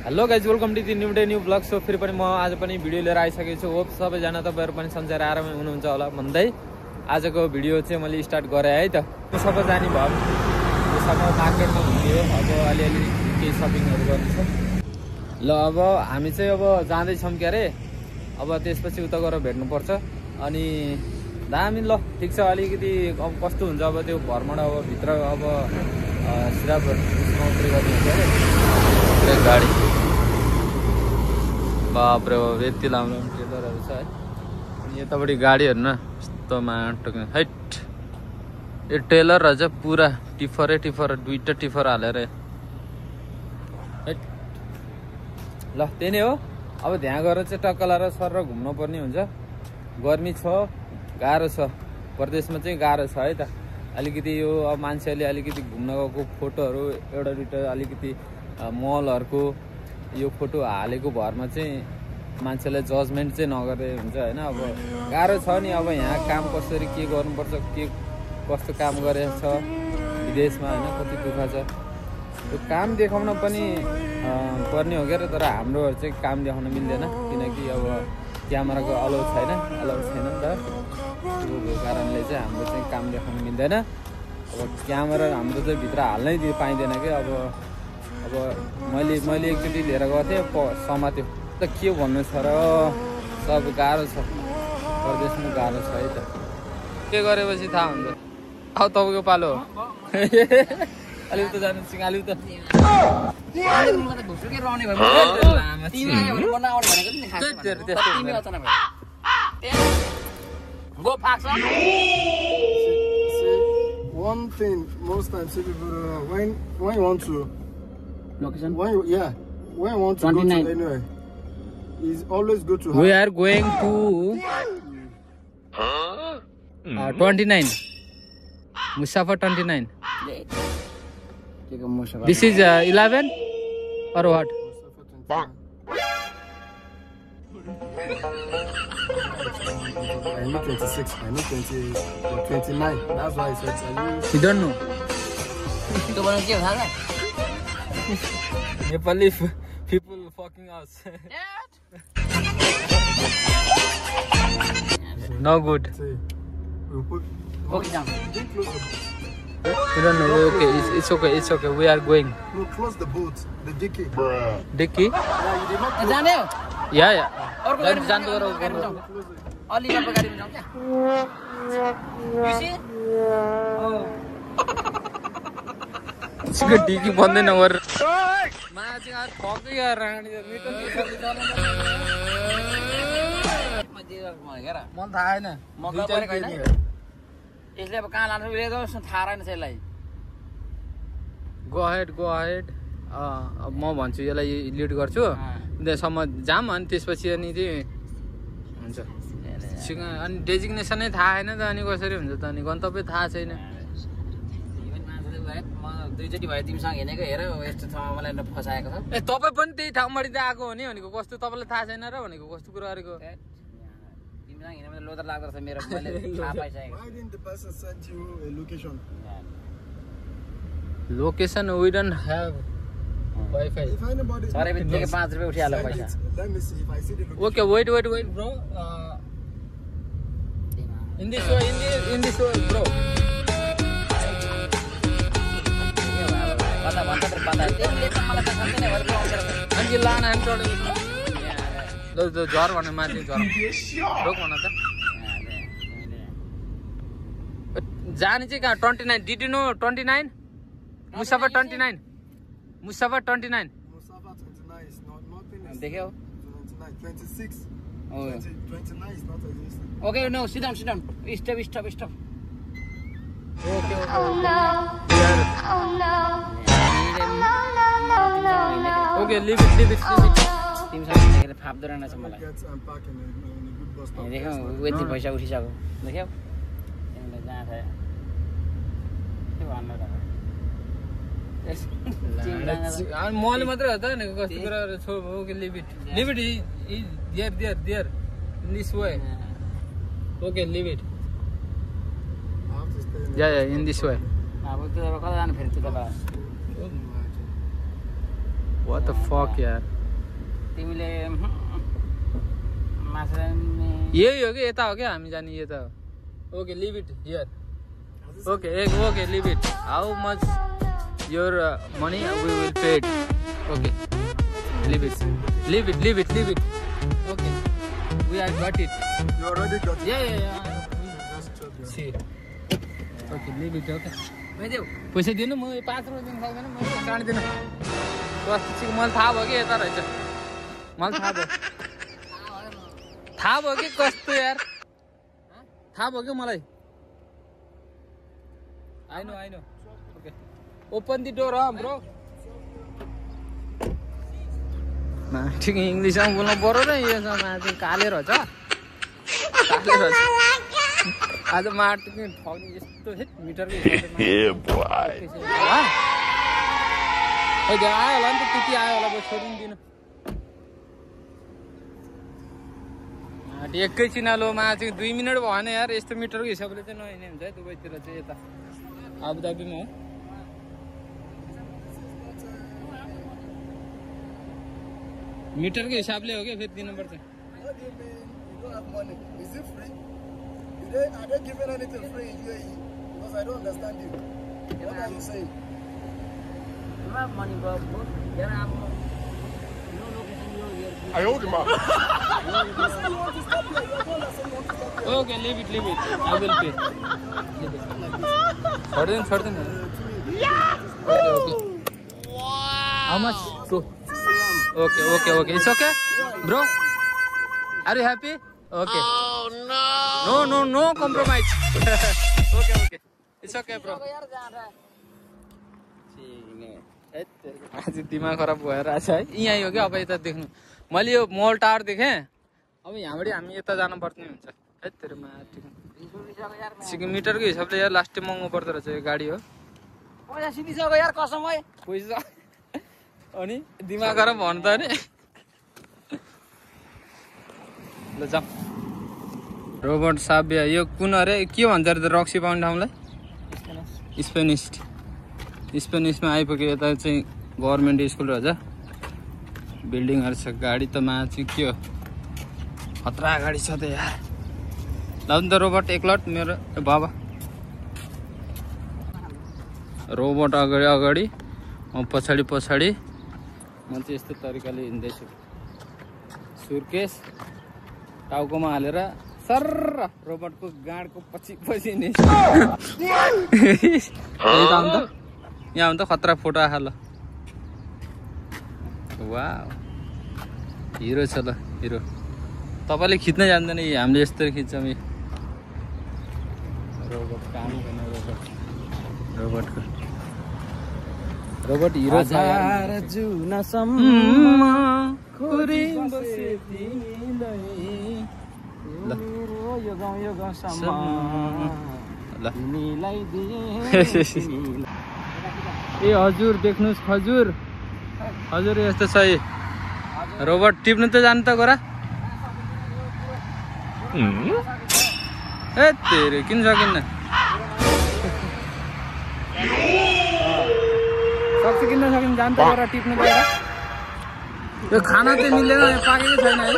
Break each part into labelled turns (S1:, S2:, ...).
S1: Hello guys welcome to new day new blog. So फेरि पनि म आज पनि भिडियो लिएर आइसकेको छु। होप सबैजना तपाईँहरू पनि सन्चै आरामै हुनुहुन्छ होला भन्दै आजको भिडियो चाहिँ मैले स्टार्ट गरेँ है त। सबै जाने भयो सबै मार्केटमा हुन्थ्यो, अब अलिअलि केही सपिङहरू गर्नु छ। ल अब हामी चाहिँ अब जाँदैछौँ के अरे, अब त्यसपछि उता गएर भेट्नुपर्छ। अनि दामी ल ठिक छ, अलिकति अब कस्तो हुन्छ अब त्यो भ्रमण अब भित्र अब सिराप नौकरी गर्ने हुन्छ अरे गाडी। बाप रे बाप यति लाम्रो ट्रेलरहरू छ है। अनि यतापट्टि गाडीहरू न यस्तोमा टक्ने हैट, यो ट्रेलर चाहिँ पुरा टिफरै टिफर, दुईवटा टिफर हालेर हैट। ल त्यही नै हो। अब त्यहाँ गएर चाहिँ टक्क लाएर सर घुम्नु पर्ने हुन्छ। गर्मी छ, गाह्रो छ, परदेशमा चाहिँ गाह्रो छ है त। अलिकति यो अब मान्छेहरूले अलिकति घुम्न गएको फोटोहरू एउटा दुइटा अलिकति मलहरूको यो फोटो हालेको भरमा चाहिँ मान्छेलाई जजमेन्ट चाहिँ नगरे हुन्छ होइन। अब गाह्रो छ नि, अब यहाँ काम कसरी के गर्नुपर्छ, के कस्तो काम गरेको छ विदेशमा होइन, कति दुःख छ। त्यो काम देखाउन पनि पर्ने हो क्या, तर हाम्रोहरू चाहिँ काम देखाउन मिल्दैन किनकि अब क्यामेराको अलाउ छैन नि त। त्यो कारणले चाहिँ हाम्रो चाहिँ काम देखाउन मिल्दैन। अब क्यामेरा हाम्रो चाहिँ भित्र हाल्नै पाइँदैन कि। अब मैले एकचोटि लिएर गएको थिएँ, समात्यो त के भन्नु छ र। सब गाह्रो छ, परदेशमा गाह्रो छ है त। के गरेपछि थाहा हुन्छ। अब तपाईँको पालो हो। अलिक त जानु सिँगाल्यो त।
S2: One thing most times people when you want to
S3: location,
S2: when you want to 29. Go to anywhere, is always go to.
S1: We are going to 29 Musafar 29. This is 11 or what?
S2: I need 26. I need 29. That's why I said.
S1: You don't know. Nepali people fucking us. No good.
S3: Okay, down.
S1: You don't know. Okay, it's okay. It's okay. We are going.
S2: No, close the boat. The dicky.
S1: Dicky? Yeah.
S3: Only one गाडी में जाऊँ क्या? You see?
S1: इसका dickey बंद न हो। मैं आज यार थक गया रानी जल्दी तो नहीं चलने
S3: मजे मगेरा
S1: मन था है ना
S3: मगर परे कहीं नहीं इसलिए अब कहाँ लाने वाले तो थारा नहीं चलाई
S1: go ahead अब म भन्छु यसलाई लिड गर्छु त्यसम्म जाम अनि त्यसपछि अनि चाहिँ हुन्छ। अनि डेजिग्नेसनै थाहा छैन त, अनि कसरी हुन्छ त, अनि गन्तव्य थाहा छैन।
S3: दुईचोटि भयो तिमीसँग हिँडेको हेर यस्तो ठाउँमा मलाई फसाएको छ।
S1: ए तपाईँ पनि त्यही ठाउँबाट त आएको हो नि भनेको, कस्तो तपाईँलाई थाहा छैन र भनेको कस्तो कुरा गरेको।
S3: तिमीसँग हिँड्दा लोदर लाग्दो रहेछ मेरो, मैले थाहा पाइसकेको।
S2: Why didn't the person send you a location?
S1: Location we don't have Wi-Fi.
S2: If anybody.
S3: सरे पनि 5 रुपैयाँ उठिहाल्यो पैसा।
S2: Let me see if I see the location.
S1: Okay, wait bro. In this way bro.
S3: पता भन्छ तर पता त्यसले त मलाई त सम्झै नै भएर आउँछ।
S1: अनि लान हामी चढ्यो ल ज्वरो भन्नु माथि ज्वरो रोक भन त। जाने चाहिँ कहाँ 29 did you know 29 Musafar 29
S2: Musafa 29 is not nothing.
S3: देख्यौ
S2: 26
S3: Oh.
S2: 29 is not existing.
S3: Okay, no, sit down. Stop.
S1: Okay. Okay, leave it.
S3: तिमीसँग हिँडेर फाप्दो रहेनछ मलाई।
S2: I'm parking in a good bus stop.
S3: देख्यौ यति पैसा उठिसक्यो देख्यौ तिमीले जहाँ छ के भन्नु त।
S1: मैले मात्रै हो त नि कस्तो कुरा छो। Okay leave it there in this way. Okay, leave it. Yeah, in this way.
S3: अब त्यो कता जानु फेरि त्यो त
S1: What the fuck, यार
S3: तिमीले माछा
S1: यही हो कि यता हो क्या हामी जाने यता हो okay leave it here okay okay leave it how much your money we will pay it okay leave it okay we are got it
S2: You already got it.
S1: Yeah
S2: Just chop your
S1: सी okay leave it okay पैसा दिनु म 5 रुपियाँ दिन सक्दैन म जान्दिनँ कस्तो मलाई थाहा भयो कि यता रहेछ मलाई थाहा भयो कि कस्तो यार थाहा भयो कि मलाई I know okay open the door bro ठिक इङ्ग्लिसमा बोल्नु पर्यो र यसमा काले रहेछ आज माटो ठग्ने यस्तो मिटरको आयो होला नि त त्यति आयो होला छोडिदिनु एकैछिन लोमा चाहिँ 2 मिनट भयो भने यार यस्तो मिटरको हिसाबले चाहिँ नहिने हुन्छ है दुबईतिर चाहिँ यता आबुधाबीमा हो मिटरको हिसाबले हो क्या फेरि दिनुपर्छ
S2: What do you mean you don't have money? Is it free? Are they giving anything free in UAE? Because I don't understand you. What are you saying?
S3: You have money, bro. Here I am. No location, no here.
S2: I hold him up.
S1: Okay, leave it. I will pay. Certain. Okay. How much? Two. Okay. It's okay, bro. Are you happy? Okay. Oh no. No compromise. Okay. It's okay, bro. आज दिमाग खराब भएर आछ है यही हो कि अब यता देख्नु मैले यो मोल टावर देखेँ अब यहाँबाट हामी यता जानुपर्ने हुन्छ है तेरोमा सिक्किम मिटरको हिसाबले यार लास्ट टाइम महँगो पर्दो रहेछ यो गाडी हो
S3: पैसा सिधिसक्यो यार कसम है
S1: पैसा अनि दिमाग खराब भन्नु त नि ल जाऊ रोबोट साब्या यो कुन अरे के भन्छ अरे रक्सी पाउने ठाउँलाई स्पेनिसमा आइपुग्यो यता चाहिँ गभर्मेन्ट स्कुल रहेछ बिल्डिङहरू छ गाडी त माथि के हो खतरा गाडी छ त यार ल नि त रोबोट एकलट मेरो बाबा रोबोट अगाडि म पछाडि म चाहिँ यस्तो तरिकाले हिँड्दैछु सुर्केस टाउकोमा हालेर सर रोबोटको गाडको पछि यहाँ त खतरा फोटो आख ल वाह हिरो छ ल हिरो तपाईँले खिच्न जान्दैन हामीले यस्तो खिच्छौँ रोबोट काम गर्ने रोबोट हिरो छ ए हजुर देख्नुहोस् हजुर यस्तो छ रोबोट टिप्नु त जानु त गोरा ए तेरे किन सकिन्न जानु त गोरा टिप्नु त यो खाना चाहिँ मिलेन यो पाकेकै छैन है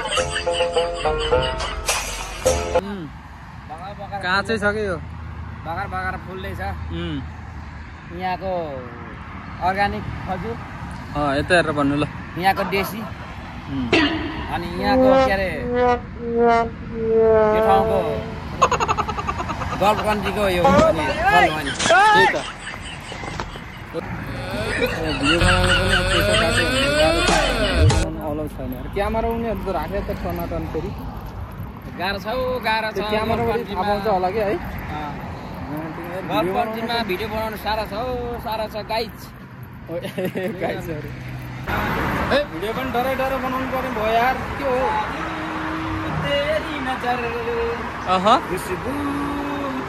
S1: काँचै छ कि यो
S3: बगार फुल्दैछ यहाँको अर्ग्यानिक खजुर
S1: यता हेरेर भन्नु ल
S3: यहाँको देशी अनि यहाँको के अरे यो ठाउँको गल्फ कन्ट्रीको यो त्यही त
S1: भिडियो बनाउनु पनि अलाउ छैन क्यामेरा उनीहरू त राखेर त टनाटन फेरि
S3: गाह्रो छ
S1: क्यामेरा आउँछ होला कि है
S3: गल्फ कन्ट्रीमा भिडियो बनाउनु साह्रो छ गाइज
S1: गाइजहरू ए भिडियो पनि डरै बनाउनु पर्ने भयो यार के हो
S3: तेरी नजर खुशबू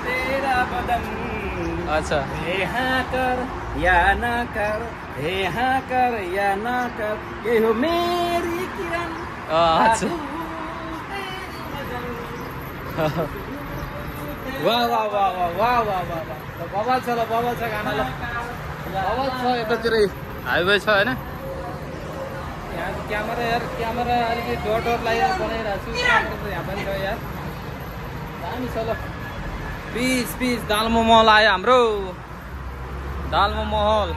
S3: तेरा बदन
S1: अच्छा
S3: यहाँ कर या ना कर या ना कर ये हो मेरी किरण
S1: अच्छा वाह बवाल छ गाना ल बवाल छ यतातिर हाइवे छ होइन यहाँ क्यामेरा यार क्यामेरा अलिकति डर लागेर बनाइरहेको छु यहाँ पनि छ यार दामी छ ल पिस दालमा महल आयो हाम्रो दालमा महल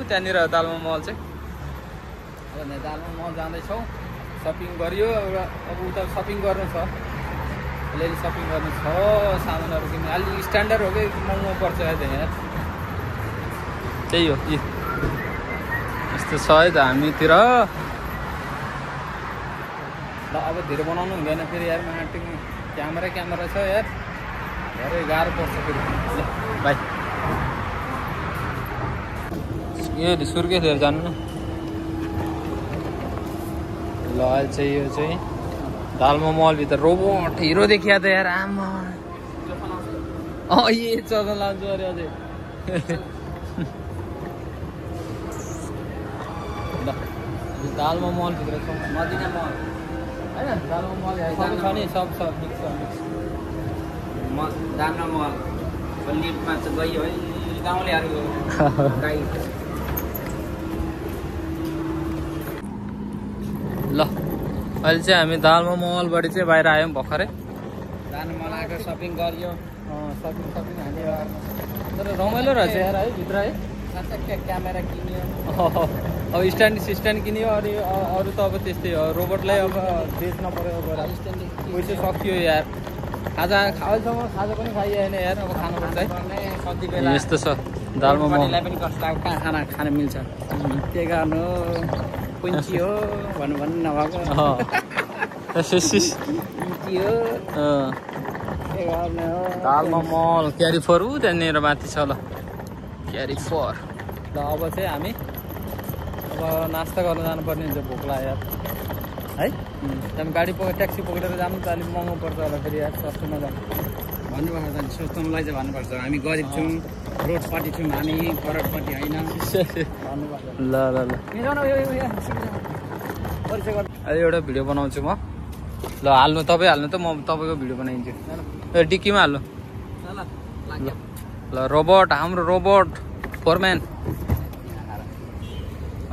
S1: त्यहाँनिर दालमा महल चाहिँ अब दालमा महल जाँदैछौँ सपिङ गरियो अब उता सपिङ गर्नु छ अलिअलि सपिङ गर्नु छ सामानहरू किन्नु अलि स्ट्यान्डर्ड हो कि महँगो पर्छ यहाँ त्यही हो यस्तो छ है त हामीतिर ल अब धेरै बनाउनु हुँदैन फेरि यार माटो क्यामेरा छ यार धेरै गाह्रो पर्छ फेरि ल बाई यो सुर्के लिएर जानु न ल अहिले चाहिँ यो चाहिँ दालमा महलभित्र रोबोट हिरो देखिया त यार आमा ये चल्न लान्छु अरे अझै दालमा महलभित्र छ मदिना महल होइन दालमा महल सब छ नि सब मिक्स
S3: दालमा महल लिफ्टमा चाहिँ गयो है गाउँलेहरू गाई
S1: ल अहिले चाहिँ हामी दालमा महलबाट चाहिँ बाहिर आयौँ भर्खरै
S3: जानु मन आएको सपिङ गरियो
S1: सपिङ हाल्यो तर रमाइलो रहेछ यार है भित्र है
S3: क्यामेरा किन्यो
S1: अब स्ट्यान्ड किन्यो अनि अरू त अब त्यस्तै हो रोबोटलाई अब बेच्न पऱ्यो पैसा सकियो यार अहिलेसम्म खाजा पनि खाइएन यार अब खानुपर्छ है
S3: कति बेला
S1: यस्तो छ दालमा महललाई
S3: पनि कस्तो अब कहाँ खाना खान मिल्छ के गर्नु पुन्ची हो भन्नु नभएको पुन्ची हो के गर्नु हो
S1: दालमा महल क्यारी फर त्यहाँनिर माथि छ ल क्यारी फर ल अब चाहिँ हामी अब नास्ता गर्न जानुपर्ने हुन्छ भोक लाग्यो यार है त्यहाँ गाडी ट्याक्सी पक्रेर जानु त अलिक महँगो पर्छ होला फेरि यार सस्तो नजानु
S3: भन्नुपर्छ सोच्नुलाई चाहिँ भन्नुपर्छ हामी गरिब छौँ रोडपट्टि छौँ हामी करोडपट्टि होइन
S1: ल अहिले एउटा भिडियो बनाउँछु म ल हाल्नु तपाईँ हाल्नु त म तपाईँको भिडियो बनाइदिन्छु ए डिक्कीमा हाल्नु ल रोबोट हाम्रो रोबोट फोरम्यान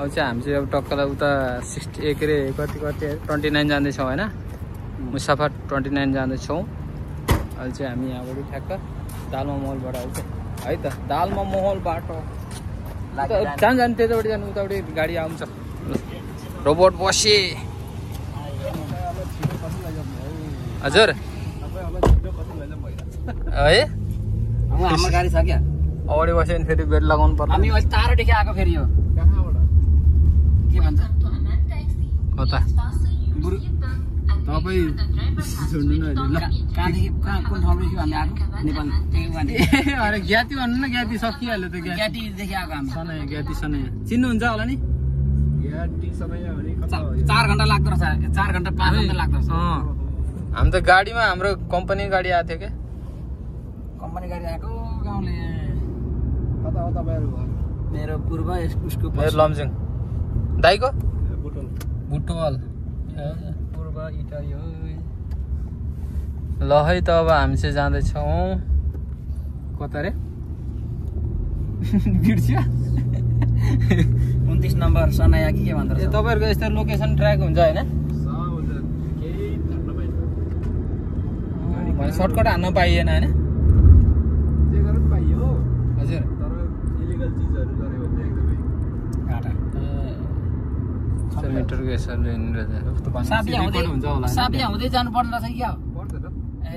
S1: अब चाहिँ हामी चाहिँ अब टक्कलाई उता 60 के अरे कति 29 जाँदैछौँ होइन मुसाफा 29 जाँदैछौँ अहिले चाहिँ हामी यहाँबाट ठ्याक्क दालमा महलबाट आउँछ है त दालमा महल बाटो जानु त्यतापट्टि जानु उतापट्टि गाडी आउँछ रोबोट बसे हजुर है
S3: हाम्रो गाडी छ क्या
S1: अगाडि बस्यो भने फेरि बेड लगाउनु पर्छ
S3: हामी अहिले टाढोदेखि आएको फेरि यो के भन्छ
S1: कता तपाईँ सुन्नु न अहिले ल
S3: कहाँदेखि कहाँ कुन ठाउँदेखि हामी आएको नेपाल
S1: अरे ज्ञाति भन्नु न ज्ञाति सकिहाल्यो त
S3: ज्ञातीदेखि आएको हामी
S1: सनैया ज्ञाति सनैया चिन्नुहुन्छ होला नि
S3: 4 घन्टा लाग्दो रहेछ 4 घन्टा 5 घन्टा लाग्दो रहेछ
S1: हामी त गाडीमा हाम्रो कम्पनी गाडी आएको थियो क्या
S3: कम्पनी गाडी आएको गाउँले
S2: कता हो तपाईँहरू
S3: मेरो पूर्व उसको
S1: मेरो लमजुङ दाइको बुटवल
S3: पूर्व इटाली हो
S1: ल है त अब हामी चाहिँ जाँदैछौँ कता रे बिर्सियो
S3: 29 नम्बर सनाया के भन्दो रहेछ
S1: तपाईँहरूको यस्तो लोकेसन ट्र्याक हुन्छ होइन सर्टकट हान्न पाइएन होइन हजुर मिटरको हिसाबले
S3: साबिया हुँदै जानु पर्ने रहेछ क्या ए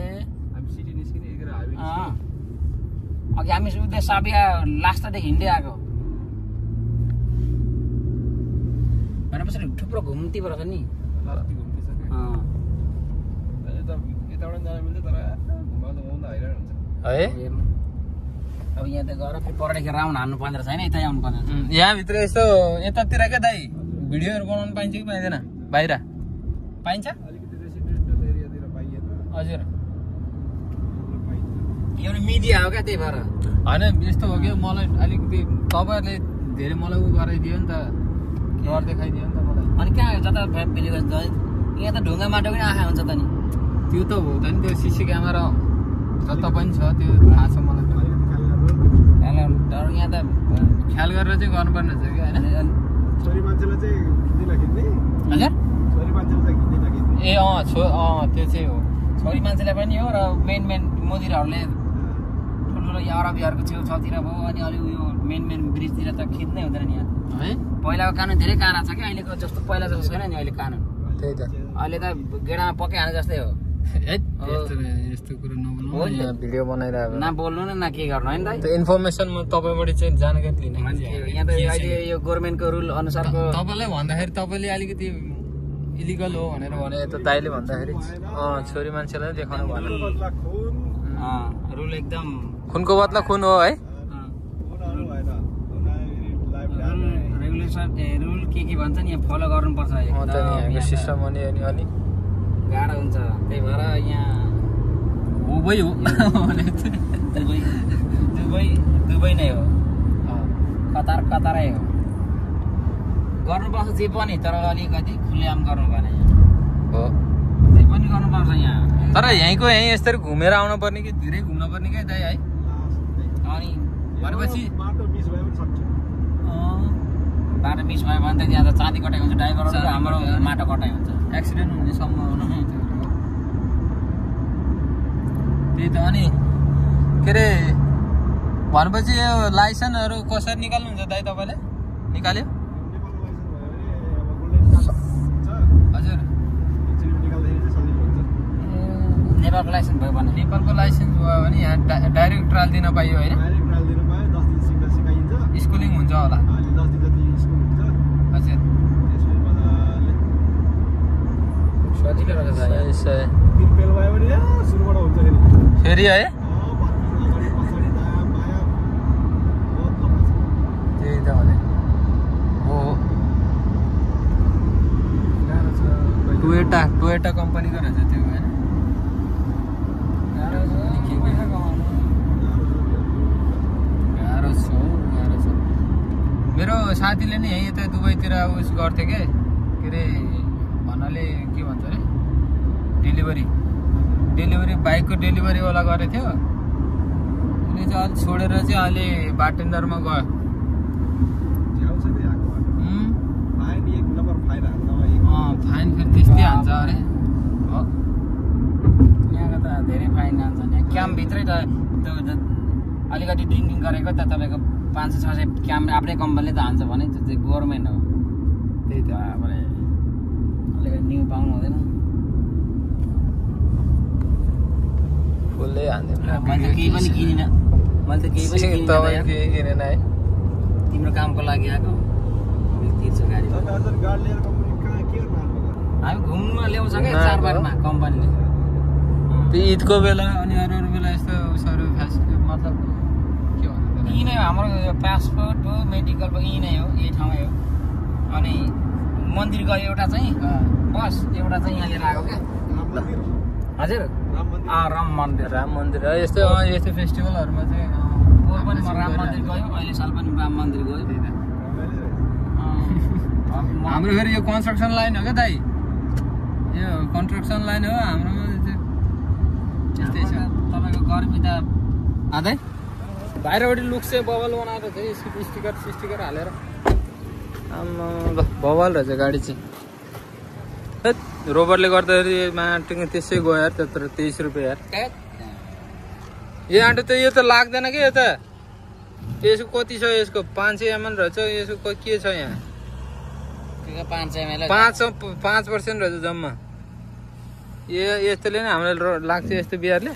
S3: अघि हामी उता साबिया लास्टदेखि हिँड्दै आएको भनेपछि थुप्रो घुम्ती पर्छ नि
S1: है
S3: अब यहाँ त गएर फेरि परदेखि राउन्ड हान्नु पर्ने रहेछ होइन यतै आउनु पर्ने
S1: यहाँभित्र यस्तो यतातिर क्या दाइ भिडियोहरू बनाउनु पाइन्छ कि पाइँदैन बाहिर पाइन्छ हजुर
S3: यो मिडिया हो क्या त्यही भएर
S1: होइन यस्तो हो कि मलाई अलिकति तपाईँहरूले धेरै मलाई उ गराइदियो नि त डर देखाइदियो नि त मलाई
S3: अनि कहाँ जता भिडियो गर्छ यहाँ त ढुङ्गा माटो पनि आँखा हुन्छ त नि
S1: त्यो त हो त नि त्यो सिसी क्यामेरा जता पनि छ त्यो थाहा छ मलाई
S3: तर यहाँ त
S1: ख्याल गरेर चाहिँ गर्नुपर्ने छ कि होइन
S2: छोरी मान्छेलाई चाहिँ
S1: ए त्यो चाहिँ हो
S3: छोरी मान्छेलाई पनि हो र मेन मन्दिरहरूले ठुल्ठुलो यो अरब बिहारको छेउछाउतिर भयो अनि अलि उयो मेन ब्रिजतिर त खिच्नै हुँदैन नि यहाँ
S1: है
S3: पहिलाको कानुन धेरै काँडा छ क्या अहिलेको जस्तो पहिला जस्तो छैन नि अहिले कानुन
S1: त्यही त
S3: अहिले त गेडामा पकाइहाल्ने जस्तै हो
S1: यस्तो कुरो नबोल्नु भिडियो बनाइरहेको
S3: न बोल्नु न के गर्नु होइन
S1: त्यो इन्फर्मेसन म तपाईँबाट चाहिँ जानकारी लिने
S3: यहाँ त अहिले यो गभर्मेन्टको रुल अनुसारको
S1: तपाईँलाई भन्दाखेरि तपाईँले अलिकति इलिगल हो भनेर भने त दाइले भन्दाखेरि छोरी मान्छेलाई देखाउनु भएन
S3: रुल एकदम
S1: खुनको बदला खुन हो है
S3: रेगुलेसन रुल के भन्छ नि यहाँ फलो गर्नुपर्छ
S1: सिस्टम अनि अलिक
S3: गाह्रो हुन्छ त्यही भएर यहाँ
S1: दुबई हो
S3: दुबई नै हो कतारै हो गर्नुपर्छ जे पनि तर अलिकति खुलेआम गर्नु भएन
S1: हो
S3: जे पनि गर्नुपर्छ यहाँ
S1: तर यहीँको यहीँ यसरी घुमेर आउनु पर्ने कि धेरै घुम्नु पर्ने क्या दाइ है
S3: अनि
S1: भनेपछि
S3: बाटो मिस भयो भने त त्यहाँ त चाँदी कटाइ हुन्छ ड्राइभरहरू हाम्रो माटो कटाइ हुन्छ
S1: एक्सिडेन्ट हुने सम्भावना त्यही त अनि के अरे भनेपछि यो लाइसेन्सहरू कसरी निकाल्नुहुन्छ दाइ तपाईँले निकाल्यो हजुर
S3: नेपालको लाइसेन्स भयो भने
S1: नेपालको लाइसेन्स भयो भने यहाँ डाइरेक्ट ट्रायल दिन पाइयो होइन स्कुलिङ हुन्छ होला हजुर
S3: सजिलो रहेछ
S1: फेरि है त्यही त भने हो टोयोटा कम्पनीको रहेछ त्यो होइन गाह्रो छ मेरो साथीले नि यहीँ यता दुबईतिर उस गर्थ्यो के अरे भन्नाले के भन्छ अरे डेलिभरी बाइकको डेलिभरीवाला गरेको थियो उसले चाहिँ अलिक छोडेर चाहिँ अहिले बारटेन्डरमा गयो फाइन फेरि त्यस्तै हान्छ अरे हो
S3: यहाँको त धेरै फाइन हान्छ यहाँ क्याम्पभित्रै त अलिकति ड्रिङ्किङ गरेको त तपाईँको 500-600 क्याम्प आफ्नै कम्पनीले त हान्छ भने त्यो चाहिँ गभर्मेन्ट हो त्यही त अब अलिकति न्यु पाउनु हुँदैन
S1: फुल्लै हान्दैन
S3: मैले त केही पनि किनिनँ
S1: किनेन है
S3: तिम्रो कामको लागि आएको तिर्छ गाडी हामी घुम्न ल्याउँछ क्या चाडबाडमा कम्पनीले
S1: त्यो ईदको बेला अनि अरू बेला यस्तो उसहरू मतलब के भन्नु
S3: यहीँ नै हो हाम्रो पासपोर्ट हो मेडिकल हो यहीँ नै हो यही ठाउँमै हो अनि मन्दिर गयो एउटा चाहिँ बस एउटा चाहिँ यहाँ लिएर आएको क्या हजुर राम मन्दिर
S1: यस्तो फेस्टिभलहरूमा चाहिँ
S3: पोहोर पनि राम मन्दिर गयो अहिले साल पनि राम मन्दिर गयो
S1: हाम्रो फेरि यो कन्स्ट्रक्सन लाइन हो क्या दाइ यो कन्स्ट्रक्सन लाइन हो हाम्रोमा त्यस्तै छ
S3: तपाईँको गर्मी त
S1: दाइ बाहिरबाट लुक चाहिँ बबल बनाएको थियो स्टिकर हालेर आम्मा ल बबल रहेछ गाडी चाहिँ रोबरले गर्दाखेरि माटो त्यसै गयो यार त्यत्रो 23 रुपियाँ यार यो आँटो त यो त लाग्दैन कि यो त यसको कति छ यसको 500 ml रहेछ यसको के छ यहाँ
S3: 500 ml
S1: 5% रहेछ जम्मा यस्तोले नै हामीलाई लाग्छ यस्तो बिहारले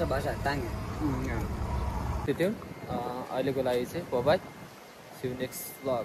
S3: भाषा टाङ्गे
S1: त्यति हो अहिलेको लागि चाहिँ by C you next vlog